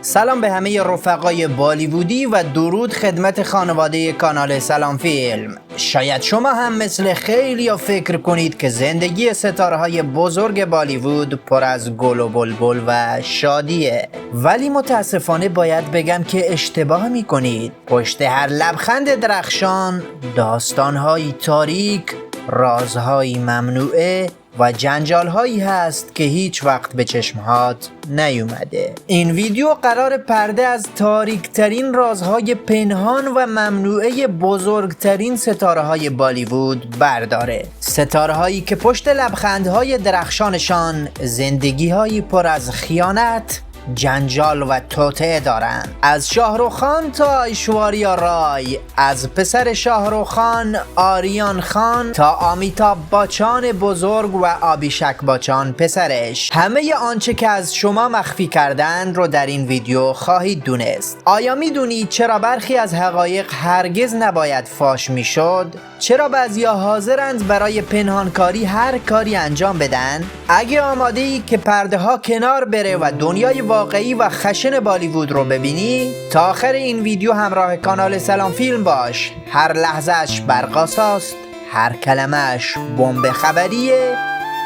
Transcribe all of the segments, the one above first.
سلام به همه رفقای بالیوودی و درود خدمت خانواده کانال سلام فیلم. شاید شما هم مثل خیلی فکر کنید که زندگی ستاره های بزرگ بالیوود پر از گل و بلبل و شادیه، ولی متاسفانه باید بگم که اشتباه میکنید. پشت هر لبخند درخشان داستانهایی تاریک، رازهایی ممنوعه و جنجالهایی هست که هیچ وقت به چشمهات نیومده. این ویدیو قرار پرده از تاریکترین رازهای پنهان و ممنوعه بزرگترین ستاره های بالیوود برداره. ستاره هایی که پشت لبخندهای درخشانشان زندگی هایی پر از خیانت، جنجال و توطئه دارن. از شاهرخ خان تا ایشواریا رای، از پسر شاهرخ خان آریان خان تا آمیتاب باچان بزرگ و آبیشک باچان پسرش، همه آنچه که از شما مخفی کردن رو در این ویدیو خواهید دونست. آیا میدونید چرا برخی از حقایق هرگز نباید فاش میشد؟ چرا بعضیا حاضرند برای پنهانکاری هر کاری انجام بدن؟ اگه آماده ای که پرده ها کنار بره و دنیای واقعی و خشن بالیوود رو ببینی، تا آخر این ویدیو همراه کانال سلام فیلم باش. هر لحظهش برقاساست، هر کلمهش بمب خبریه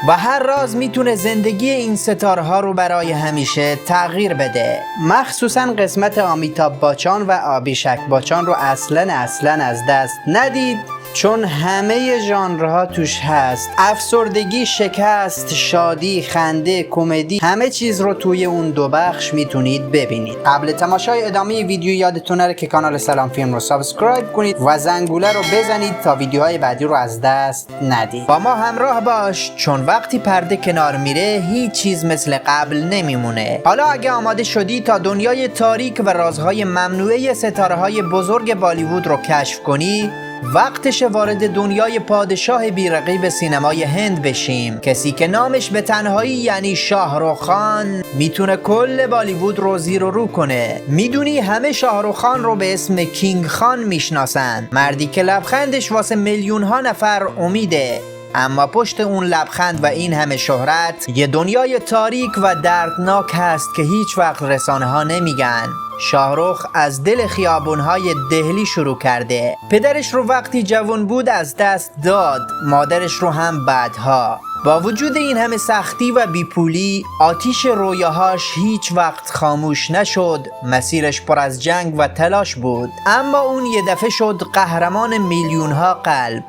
و هر راز میتونه زندگی این ستاره ها رو برای همیشه تغییر بده. مخصوصا قسمت آمیتاب باچان و آبیشک باچان رو اصلا از دست ندید، چون همه ژانرها توش هست. افسردگی، شکست، شادی، خنده، کمدی، همه چیز رو توی اون دو بخش میتونید ببینید. قبل تماشای ادامه ویدیو یادتون نره که کانال سلام فیلم رو سابسکرایب کنید و زنگوله رو بزنید تا ویدیوهای بعدی رو از دست ندید. با ما همراه باش، چون وقتی پرده کنار میره هیچ چیز مثل قبل نمیمونه. حالا اگه آماده شدی تا دنیای تاریک و رازهای ممنوعه ستاره های بزرگ بالیوود رو کشف کنی، وقتش وارد دنیای پادشاه بیرقیب سینمای هند بشیم. کسی که نامش به تنهایی یعنی شاهرخ خان میتونه کل بالیوود رو زیر و رو کنه. میدونی همه شاهرخ خان رو به اسم کینگ خان میشناسن، مردی که لبخندش واسه میلیون ها نفر امیده. اما پشت اون لبخند و این همه شهرت یه دنیای تاریک و دردناک هست که هیچ وقت رسانه ها نمیگن. شاهرخ از دل خیابونهای دهلی شروع کرده. پدرش رو وقتی جوان بود از دست داد، مادرش رو هم بعدها. با وجود این همه سختی و بیپولی، آتیش رویاهاش هیچ وقت خاموش نشد. مسیرش پر از جنگ و تلاش بود، اما اون یه دفعه شد قهرمان میلیونها قلب.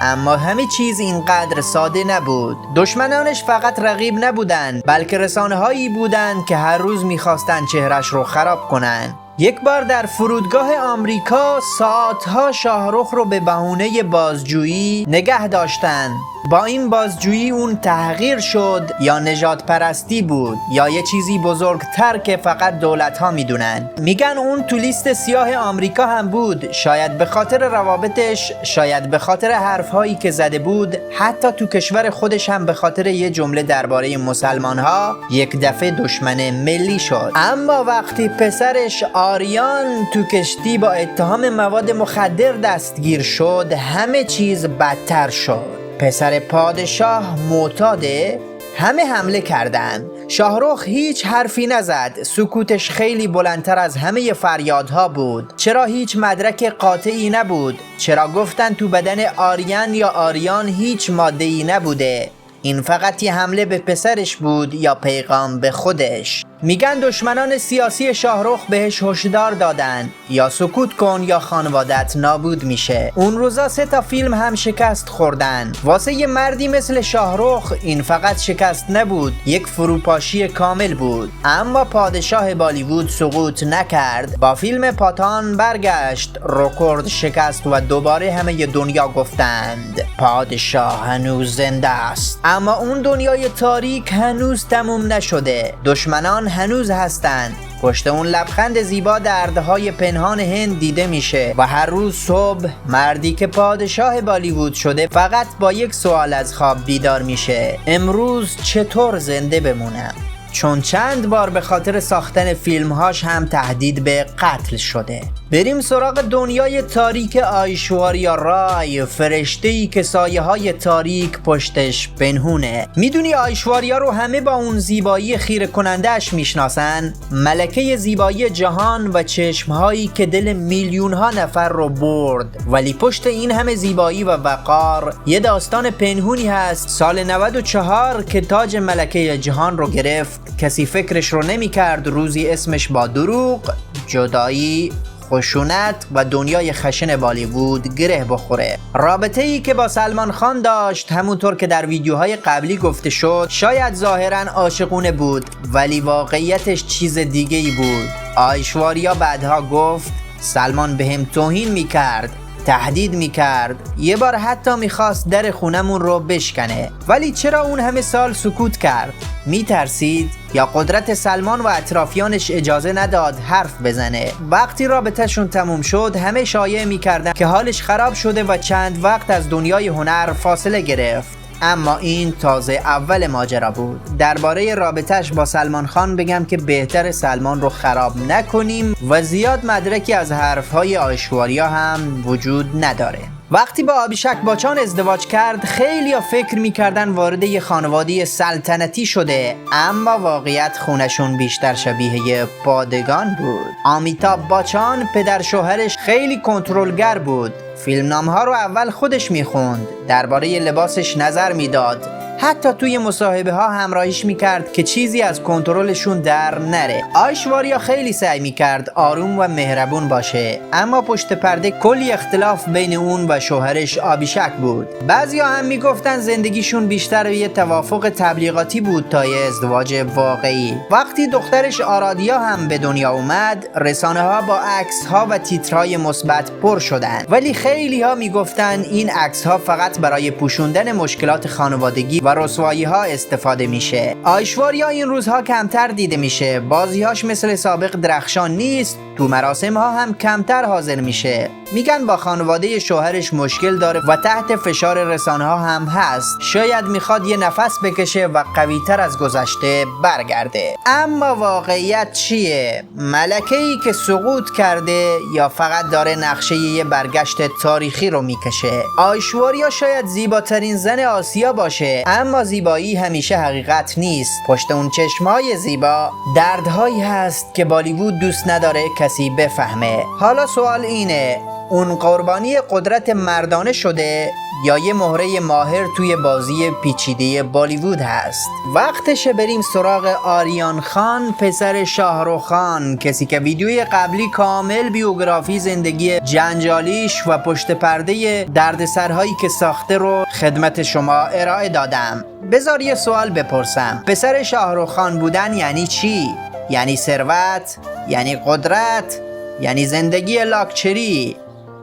اما همه چیز اینقدر ساده نبود. دشمنانش فقط رقیب نبودن، بلکه رسانه هایی بودن که هر روز میخواستن چهرش رو خراب کنن. یک بار در فرودگاه آمریکا ساعتها شاهرخ رو به بهونه بازجویی نگه داشتن. با این بازجویی اون تحقیر شد، یا نژاد پرستی بود، یا یه چیزی بزرگتر که فقط دولت ها میدونن. میگن اون تو لیست سیاه آمریکا هم بود، شاید به خاطر روابطش، شاید به خاطر حرفهایی که زده بود، حتی تو کشور خودش هم به خاطر یه جمله درباره مسلمان ها یک دفعه دشمن ملی شد. اما وقتی پسرش آریان تو کشتی با اتهام مواد مخدر دستگیر شد، همه چیز بدتر شد. پسر پادشاه معتاده، همه حمله کردن. شاهرخ هیچ حرفی نزد، سکوتش خیلی بلندتر از همه فریادها بود. چرا هیچ مدرک قاطعی نبود؟ چرا گفتن تو بدن آریان یا آریان هیچ ماده‌ای نبوده؟ این فقط یه حمله به پسرش بود یا پیغام به خودش؟ میگن دشمنان سیاسی شاهرخ بهش هشدار دادن، یا سکوت کن یا خانوادت نابود میشه. اون روزا 3 تا فیلم هم شکست خوردن. واسه یه مردی مثل شاهرخ این فقط شکست نبود، یک فروپاشی کامل بود. اما پادشاه بالیوود سقوط نکرد. با فیلم پاتان برگشت، رکورد شکست و دوباره همه دنیا گفتند پادشاه هنوز زنده است. اما اون دنیای تاریک هنوز تموم نشده. دشمنان هنوز هستند. پشت اون لبخند زیبا دردهای پنهان هند دیده میشه و هر روز صبح مردی که پادشاه بالیوود شده فقط با یک سوال از خواب بیدار میشه: امروز چطور زنده بمونم؟ چون چند بار به خاطر ساختن فیلمهاش هم تهدید به قتل شده. بریم سراغ دنیای تاریک آیشواریا رای، فرشته‌ای که سایه‌های تاریک پشتش پنهونه. میدونی آیشواریا رو همه با اون زیبایی خیره کننده‌اش میشناسن؟ ملکه زیبایی جهان و چشمهایی که دل میلیون‌ها نفر رو برد. ولی پشت این همه زیبایی و وقار یه داستان پنهونی هست. سال 94 که تاج ملکه جهان رو گرفت، کسی فکرش رو نمی‌کرد روزی اسمش با دروغ، جدایی، خشونت و دنیای خشن بالیوود گره بخوره. رابطه ای که با سلمان خان داشت، همونطور که در ویدیوهای قبلی گفته شد، شاید ظاهرا عاشقونه بود ولی واقعیتش چیز دیگه ای بود. آیشواریا بعدها گفت سلمان بهم توهین میکرد، تهدید میکرد، یه بار حتی میخواست در خونمون رو بشکنه. ولی چرا اون همه سال سکوت کرد؟ میترسید یا قدرت سلمان و اطرافیانش اجازه نداد حرف بزنه؟ وقتی رابطهشون تموم شد همه شایعه میکردن که حالش خراب شده و چند وقت از دنیای هنر فاصله گرفت. اما این تازه اول ماجرا بود. درباره رابطه‌اش با سلمان خان بگم که بهتر سلمان رو خراب نکنیم و زیاد مدرکی از حرفهای آیشواریا هم وجود نداره. وقتی با آبیشک باچان ازدواج کرد خیلیا فکر میکردن وارد یه خانواده سلطنتی شده، اما واقعیت خونشون بیشتر شبیه پادگان بود. آمیتاب باچان پدر شوهرش خیلی کنترلگر بود. فیلمنامه‌ها رو اول خودش میخوند، درباره لباسش نظر میداد، حتی توی مصاحبه ها همراهیش میکرد که چیزی از کنترلشون در نره. آیشواریا خیلی سعی میکرد آروم و مهربون باشه، اما پشت پرده کلی اختلاف بین اون و شوهرش آبیشک بود. بعضیا هم میگفتن زندگیشون بیشتر یه توافق تبلیغاتی بود تا یه ازدواج واقعی. وقتی دخترش آرادیا هم به دنیا اومد، رسانه ها با عکس ها و تیترهای مثبت پر شدن، ولی خیلی ها میگفتن این عکس ها فقط برای پوشوندن مشکلات خانوادگی و رسوایی ها استفاده میشه. آیشواریا این روزها کمتر دیده میشه، بازیهاش مثل سابق درخشان نیست، تو مراسم ها هم کمتر حاضر میشه. میگن با خانواده شوهرش مشکل داره و تحت فشار رسانه ها هم هست. شاید میخواد یه نفس بکشه و قویتر از گذشته برگرده. اما واقعیت چیه؟ ملکه‌ای که سقوط کرده یا فقط داره نقشه یه برگشت تاریخی رو میکشه؟ آیشواریا شاید زیباترین زن آسیا باشه، اما زیبایی همیشه حقیقت نیست. پشت اون چشمای زیبا دردهایی هست که بالیوود دوست نداره کسی بفهمه. حالا سوال اینه، اون قربانی قدرت مردانه شده یا یه مهره ماهر توی بازی پیچیده بالیوود هست؟ وقتشه بریم سراغ آریان خان، پسر شاهرخ خان، کسی که ویدیوی قبلی کامل بیوگرافی زندگی جنجالیش و پشت پرده دردسرهایی که ساخته رو خدمت شما ارائه دادم. بذار یه سوال بپرسم، پسر شاهرخ خان بودن یعنی چی؟ یعنی ثروت؟ یعنی قدرت؟ یعنی زندگی لاکچری؟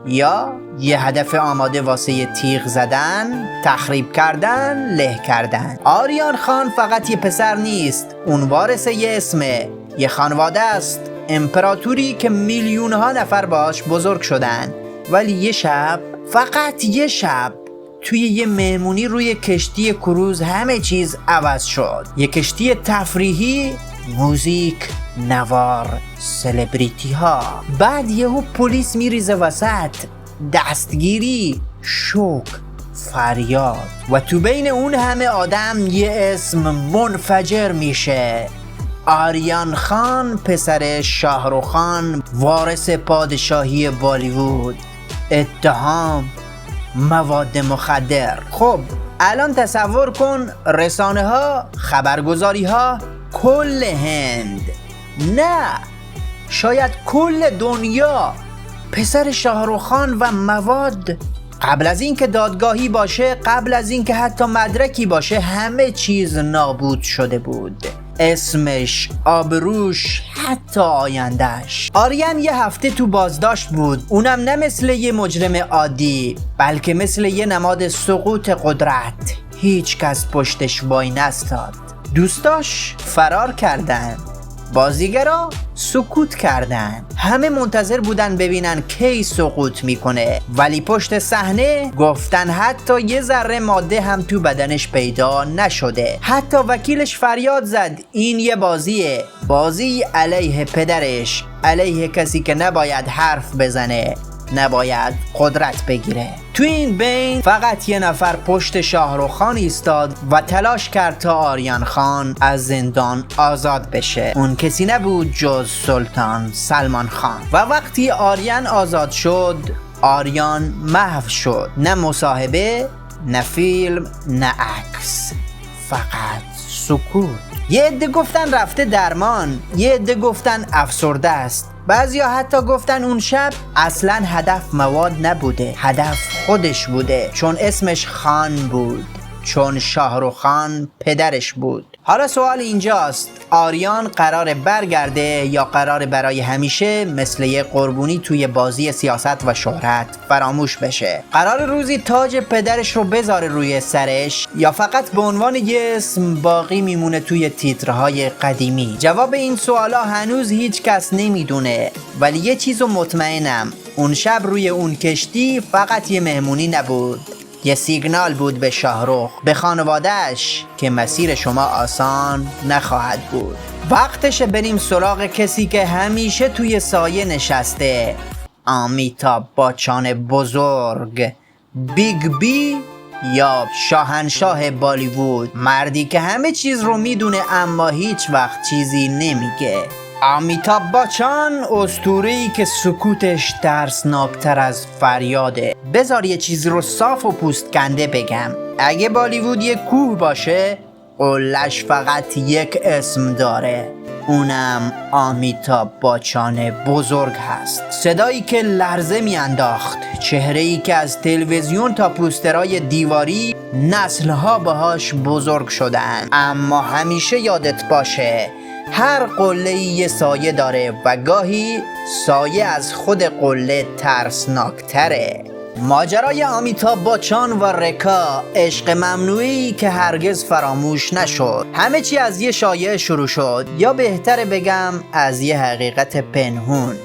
یا یه هدف آماده واسه تیغ زدن، تخریب کردن، له کردن؟ آریان خان فقط یه پسر نیست، اون وارث یه اسمه، یه خانواده است، امپراتوری که میلیون ها نفر باش بزرگ شدن. ولی یه شب، فقط یه شب، توی یه مهمونی روی کشتی کروز همه چیز عوض شد. یه کشتی تفریحی، موزیک، نوار، سلبریتی ها. بعد یهو پلیس میریزه وسط، دستگیری، شوک، فریاد، و تو بین اون همه آدم یه اسم منفجر میشه: آریان خان، پسر شاهرخ خان، وارث پادشاهی بالیوود. اتهام مواد مخدر. خب الان تصور کن رسانه ها، خبرگزاری ها، کل هند، نه شاید کل دنیا، پسر شاهرخ خان و مواد. قبل از این که دادگاهی باشه، قبل از این که حتی مدرکی باشه، همه چیز نابود شده بود. اسمش، آبروش، حتی آیندهش. آریان یه هفته تو بازداشت بود، اونم نه مثل یه مجرم عادی، بلکه مثل یه نماد سقوط قدرت. هیچ کس پشتش وای نستاد. دوستاش فرار کردن، بازیگرا سکوت کردن. همه منتظر بودن ببینن کی سقوط میکنه، ولی پشت صحنه گفتن حتی یه ذره ماده هم تو بدنش پیدا نشده. حتی وکیلش فریاد زد این یه بازیه، بازی علیه پدرش، علیه کسی که نباید حرف بزنه، نباید قدرت بگیره. تو این بین فقط یه نفر پشت شاهرخ خان ایستاد و تلاش کرد تا آریان خان از زندان آزاد بشه. اون کسی نبود جز سلطان سلمان خان. و وقتی آریان آزاد شد، آریان محو شد. نه مصاحبه، نه فیلم، نه عکس، فقط سکوت. یه عده گفتن رفته درمان، یه عده گفتن افسرده است، بعضیا حتی گفتن اون شب اصلا هدف مواد نبوده، هدف خودش بوده، چون اسمش خان بود، چون شاهرخ خان پدرش بود. حالا سوال اینجاست، آریان قراره برگرده یا قراره برای همیشه مثل یه قربونی توی بازی سیاست و شهرت فراموش بشه؟ قراره روزی تاج پدرش رو بذاره روی سرش یا فقط به عنوان یه اسم باقی میمونه توی تیترهای قدیمی؟ جواب این سوالا هنوز هیچ کس نمیدونه، ولی یه چیزو مطمئنم، اون شب روی اون کشتی فقط یه مهمونی نبود، یه سیگنال بود به شاهرخ، به خانوادهش که مسیر شما آسان نخواهد بود. وقتشه بریم سراغ کسی که همیشه توی سایه نشسته، آمیتاب بچان بزرگ، بیگ بی یا شاهنشاه بالیوود، مردی که همه چیز رو میدونه اما هیچ وقت چیزی نمیگه. آمیتاب بچان، اسطوره‌ای که سکوتش ترسناکتر از فریاده. بذار یه چیزی رو صاف و پوست کنده بگم، اگه بالیوود یه کوه باشه، قله‌اش فقط یک اسم داره، اونم آمیتاب بچان بزرگ هست. صدایی که لرزه میانداخت، چهره‌ای که از تلویزیون تا پوسترهای دیواری نسل‌ها باهاش بزرگ شدن. اما همیشه یادت باشه، هر قله‌ای یه سایه داره و گاهی سایه از خود قله ترسناکتره. ماجرای آمیتاب بچان و رکا، عشق ممنوعی که هرگز فراموش نشد. همه چی از یه شایعه شروع شد، یا بهتره بگم از یه حقیقت پنهون.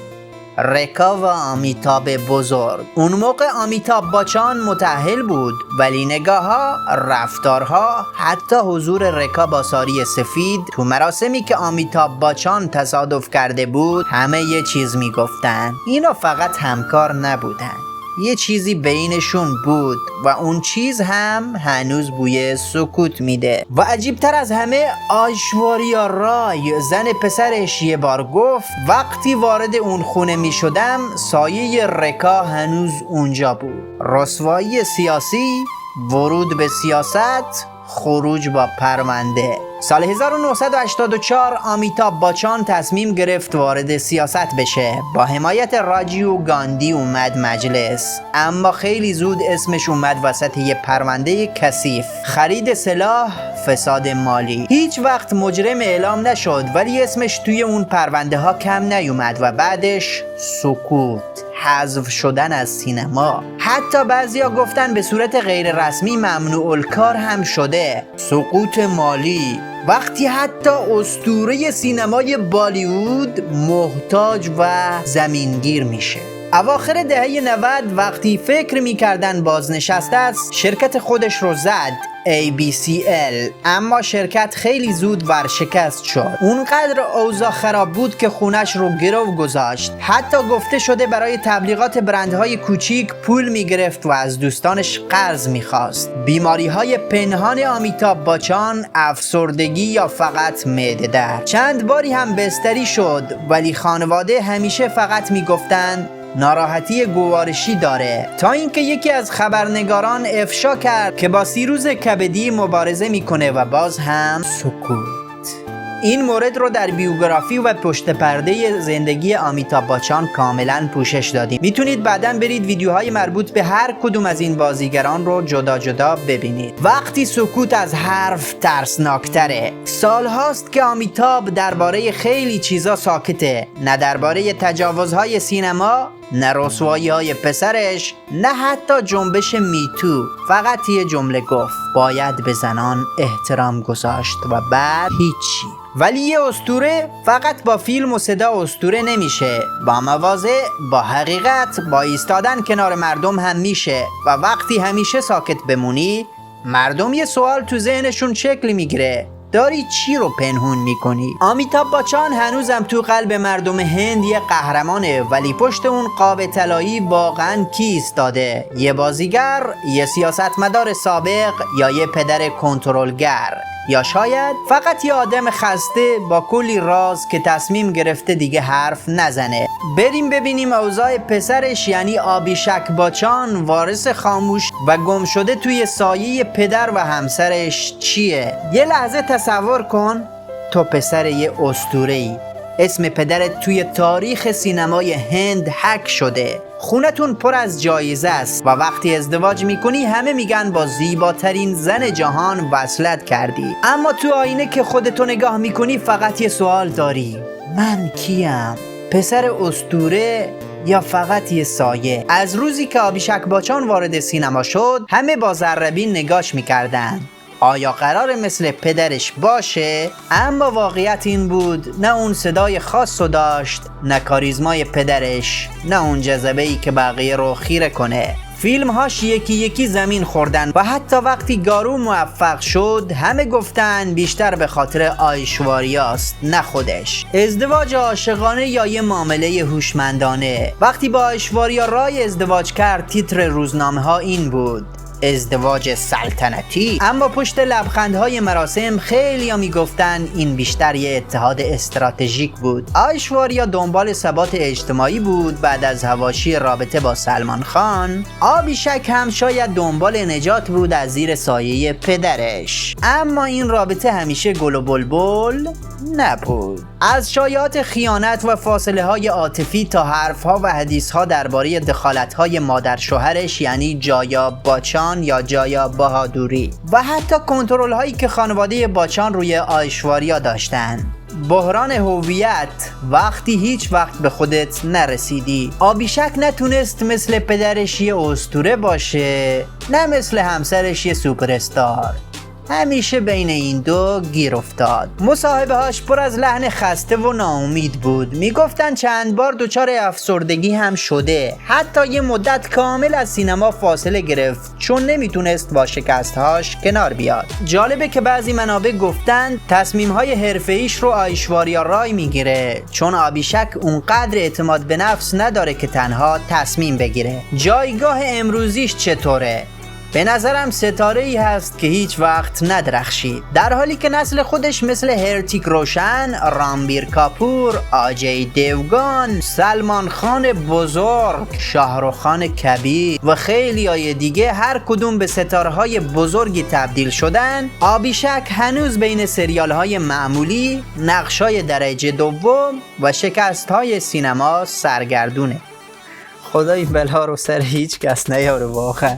رکا و آمیتاب بزرگ. اون موقع آمیتاب بچان متأهل بود، ولی نگاه‌ها، رفتارها، حتی حضور رکا با ساری سفید تو مراسمی که آمیتاب بچان تصادف کرده بود، همه یه چیز میگفتن. اینا فقط همکار نبودن، یه چیزی بینشون بود و اون چیز هم هنوز بوی سکوت میده. و عجیبتر از همه، آیشواریا رای، زن پسرش، یه بار گفت وقتی وارد اون خونه میشدم سایه رکا هنوز اونجا بود. رسوایی سیاسی، ورود به سیاست، خروج با پرونده. سال 1984 آمیتاب بچان تصمیم گرفت وارد سیاست بشه. با حمایت راجیو گاندی اومد مجلس، اما خیلی زود اسمش اومد وسط یه پرونده کثیف، خرید سلاح، فساد مالی. هیچ وقت مجرم اعلام نشد، ولی اسمش توی اون پرونده ها کم نیومد و بعدش سکوت، حذف شدن از سینما. حتی بعضیا گفتن به صورت غیر رسمی ممنوع الکار هم شده. سقوط مالی، وقتی حتی اسطوره سینمای بالیوود محتاج و زمینگیر میشه. اواخر دهه 90 وقتی فکر میکردن بازنشسته است، شرکت خودش رو زد، ABCL، اما شرکت خیلی زود ورشکست شد. اونقدر اوضاع خراب بود که خونش رو گرو گذاشت. حتی گفته شده برای تبلیغات برندهای کوچیک پول میگرفت و از دوستانش قرض میخواست. بیماریهای پنهان آمیتاب بچان، افسردگی یا فقط معده درد. چند باری هم بستری شد، ولی خانواده همیشه فقط میگفتن ناراحتی گوارشی داره، تا اینکه یکی از خبرنگاران افشا کرد که با سیروز کبدی مبارزه میکنه و باز هم سکوت. این مورد رو در بیوگرافی و پشت پرده زندگی آمیتاب بچان کاملا پوشش دادیم. میتونید بعداً برید ویدیوهای مربوط به هر کدوم از این بازیگران رو جدا جدا ببینید. وقتی سکوت از حرف ترسناکتره. سالهاست که آمیتاب درباره خیلی چیزا ساکته، نه درباره تجاوزهای سینما، نه رسوایی های پسرش، نه حتی جنبش میتو. فقط یه جمله گفت باید به زنان احترام گذاشت و بعد هیچی. ولی یه اسطوره فقط با فیلم و صدا اسطوره نمیشه، با مواضع، با حقیقت، با ایستادن کنار مردم هم میشه. و وقتی همیشه ساکت بمونی، مردم یه سوال تو ذهنشون شکل میگیره، داری چی رو پنهون میکنی؟ آمیتاب بچان هنوزم تو قلب مردم هند یه قهرمانه، ولی پشت اون قاب طلایی واقعا کی ایستاده؟ یه بازیگر، یه سیاستمدار سابق، یا یه پدر کنترلگر، یا شاید فقط یه آدم خسته با کلی راز که تصمیم گرفته دیگه حرف نزنه. بریم ببینیم اوضاع پسرش یعنی آبیشک بچان، وارث خاموش و گم شده توی سایه پدر و همسرش چیه. یه لحظه تصور کن تو پسر یه اسطوره‌ای، اسم پدرت توی تاریخ سینمای هند حک شده، خونتون پر از جایزه است و وقتی ازدواج میکنی همه میگن با زیباترین زن جهان وصلت کردی. اما تو آینه که خودتو نگاه میکنی فقط یه سوال داری، من کیم؟ پسر اسطوره یا فقط یه سایه؟ از روزی که آبیشک بچان وارد سینما شد همه با ذره‌بین نگاش میکردن، آیا قرار مثل پدرش باشه؟ اما واقعیت این بود نه اون صدای خاص رو داشت، نه کاریزمای پدرش، نه اون جذبه‌ای که بقیه رو خیره کنه. فیلمهاش یکی یکی زمین خوردن و حتی وقتی گارو موفق شد همه گفتن بیشتر به خاطر آیشواریاست نه خودش. ازدواج عاشقانه یا یه معامله هوشمندانه؟ وقتی با آیشواریا رای ازدواج کرد تیتر روزنامه ها این بود: ازدواج سلطنتی. اما پشت لبخندهای مراسم خیلی ها میگفتن این بیشتر یه اتحاد استراتژیک بود. آیشواریا دنبال ثبات اجتماعی بود بعد از حواشی رابطه با سلمان خان. آبیشک هم شاید دنبال نجات بود از زیر سایه پدرش. اما این رابطه همیشه گل و بلبل نبود. از شایعات خیانت و فاصله های عاطفی تا حرف ها و حدیث ها درباره دخالت های مادر شوهرش یعنی جایا بچان یا جایا بهادوری و حتی کنترل هایی که خانواده بچان روی آیشواریا داشتن. بحران هویت، وقتی هیچ وقت به خودت نرسیدی. آبیشک نتونست مثل پدرش یه اسطوره باشه، نه مثل همسرش یه سوپر استار. همیشه بین این دو گیر افتاد. مصاحبه هاش پر از لحن خسته و ناامید بود. میگفتن چند بار دچار افسردگی هم شده. حتی یه مدت کامل از سینما فاصله گرفت چون نمیتونست با شکستهاش کنار بیاد. جالبه که بعضی منابع گفتن تصمیم های حرفه‌ایش رو آیشواریا رای میگیره چون آبیشک اونقدر اعتماد به نفس نداره که تنها تصمیم بگیره. جایگاه امروزیش چطوره؟ به نظرم ستاره‌ای هست که هیچ وقت ندرخشید، در حالی که نسل خودش مثل هرتیک روشن، رامبیر کاپور، آجی دیوگان، سلمان خان بزرگ، شاهرخ خان کبیر و خیلی های دیگه هر کدوم به ستاره‌های بزرگی تبدیل شدن. آبیشک هنوز بین سریال‌های معمولی، نقش‌های درجه دوم و شکست‌های سینما سرگردونه. خدا این بلا رو سر هیچ کس نیاره واقعا.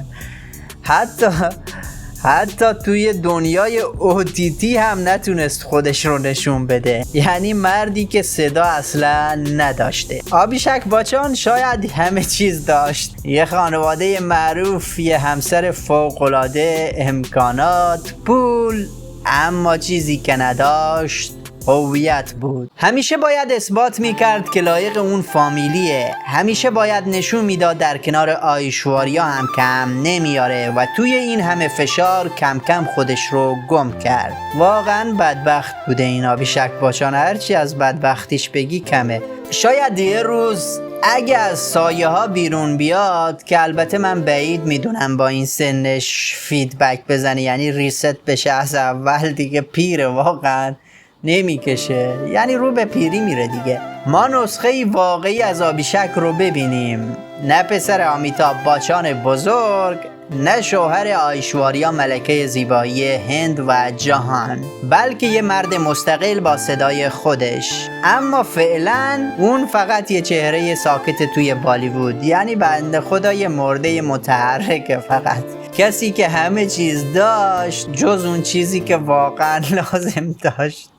حتی توی دنیای اوتیتی هم نتونست خودش رو نشون بده، یعنی مردی که صدا اصلا نداشته. آبیشک بچان شاید همه چیز داشت، یه خانواده معروف، یه همسر فوق‌العاده، امکانات، پول، اما چیزی که نداشت هویت بود. همیشه باید اثبات میکرد که لایق اون فامیلیه، همیشه باید نشون میداد در کنار آیشواریا هم کم نمیاره و توی این همه فشار کم کم خودش رو گم کرد. واقعا بدبخت بوده این آبیشک بچان، هرچی از بدبختیش بگی کمه. شاید یه روز اگه از سایه ها بیرون بیاد، که البته من بعید میدونم با این سنش فیدبک بزنه، یعنی ریست بشه از اول دیگه، پیره واقعا نمیکشه، یعنی رو به پیری میره دیگه. ما نسخه واقعی از آبیشک رو ببینیم، نه پسر آمیتاب بچان بزرگ، نه شوهر آیشواریا ملکه زیبایی هند و جهان، بلکه یه مرد مستقل با صدای خودش. اما فعلا اون فقط یه چهره ساکت توی بالیوود، یعنی بنده خدا یه مرده متحرکه، فقط کسی که همه چیز داشت جز اون چیزی که واقعا لازم داشت.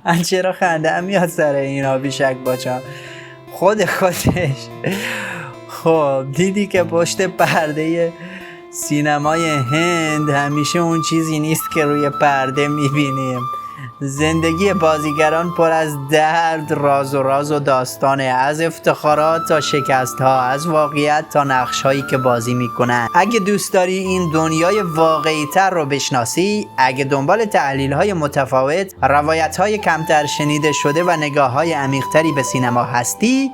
من چرا خنده هم میاد سر این آبیشک بچان. خودش خب دیدی که پشت پرده سینمای هند همیشه اون چیزی نیست که روی پرده میبینیم. زندگی بازیگران پر از درد، راز و داستانه، از افتخارات تا شکست ها، از واقعیت تا نقش هایی که بازی میکنن. اگه دوست داری این دنیای واقعی تر رو بشناسی، اگه دنبال تحلیل های متفاوت، روایت های کمتر شنیده شده و نگاه های عمیق تری به سینما هستی،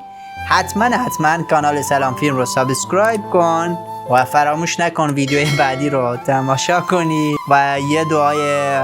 حتما کانال سلام فیلم رو سابسکرایب کن و فراموش نکن ویدیوی بعدی رو تماشا کنی و یه دعای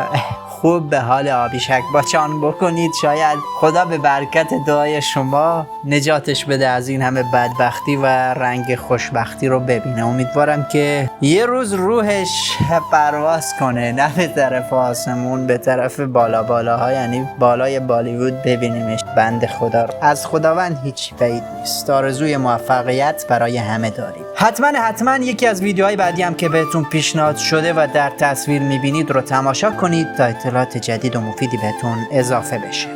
خوب به حال آبیشک باچان بکنید. شاید خدا به برکت دعای شما نجاتش بده از این همه بدبختی و رنگ خوشبختی رو ببینه. امیدوارم که یه روز روحش پرواز کنه، نه به طرف آسمون، به طرف بالاها، یعنی بالای بالیوود ببینیمش. بنده خدا رو از خداوند هیچ بعید نیست. آرزوی موفقیت برای همه داریم. حتما یکی از ویدیوهای بعدی هم که بهتون پیشنهاد شده و در تصویر میبینید رو تماشا کنید تا اطلاعات جدید و مفیدی بهتون اضافه بشه.